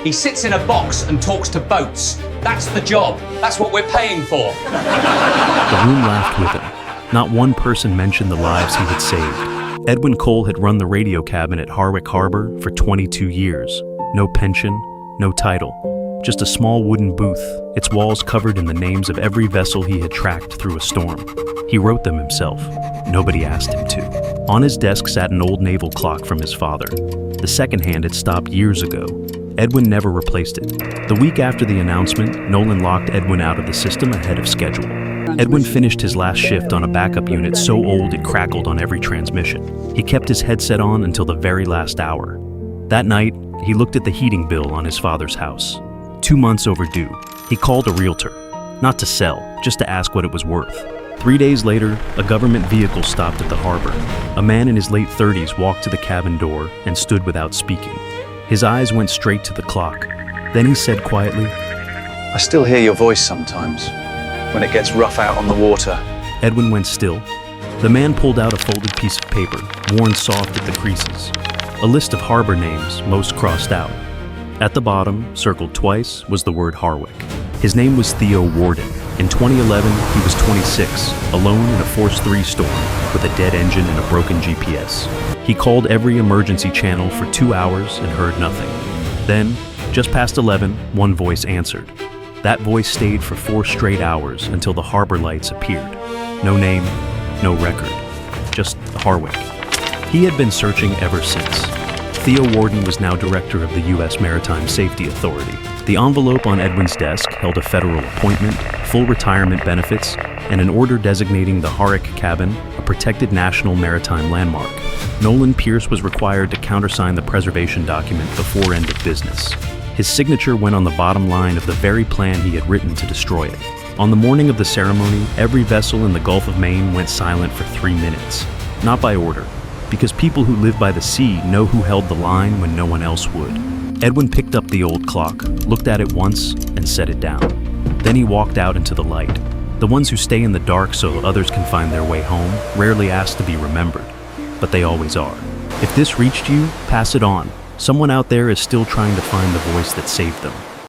He sits in a box and talks to boats. That's the job. That's what we're paying for. The room laughed with him. Not one person mentioned the lives he had saved. Edwin Cole had run the radio cabin at Harwick Harbor for 22 years. No pension, no title. Just a small wooden booth, its walls covered in the names of every vessel he had tracked through a storm. He wrote them himself. Nobody asked him to. On his desk sat an old naval clock from his father. The second hand had stopped years ago. Edwin never replaced it. The week after the announcement, Nolan locked Edwin out of the system ahead of schedule. Edwin finished his last shift on a backup unit so old it crackled on every transmission. He kept his headset on until the very last hour. That night, he looked at the heating bill on his father's house. 2 months overdue. He called a realtor, not to sell, just to ask what it was worth. 3 days later, a government vehicle stopped at the harbor. A man in his late 30s walked to the cabin door and stood without speaking. His eyes went straight to the clock. Then he said quietly, "I still hear your voice sometimes, when it gets rough out on the water." Edwin went still. The man pulled out a folded piece of paper, worn soft at the creases. A list of harbor names, most crossed out. At the bottom, circled twice, was the word Harwick. His name was Theo Warden. In 2011, he was 26, alone in a Force 3 storm, with a dead engine and a broken GPS. He called every emergency channel for 2 hours and heard nothing. Then, just past 11, one voice answered. That voice stayed for 4 straight hours until the harbor lights appeared. No name, no record, just Harwick. He had been searching ever since. Theo Warden was now director of the U.S. Maritime Safety Authority. The envelope on Edwin's desk held a federal appointment, full retirement benefits, and an order designating the Harwick cabin a protected national maritime landmark. Nolan Pierce was required to countersign the preservation document before end of business. His signature went on the bottom line of the very plan he had written to destroy it. On the morning of the ceremony, every vessel in the Gulf of Maine went silent for 3 minutes. Not by order, because people who live by the sea know who held the line when no one else would. Edwin picked up the old clock, looked at it once, and set it down. Then he walked out into the light. The ones who stay in the dark so others can find their way home rarely ask to be remembered, but they always are. If this reached you, pass it on. Someone out there is still trying to find the voice that saved them.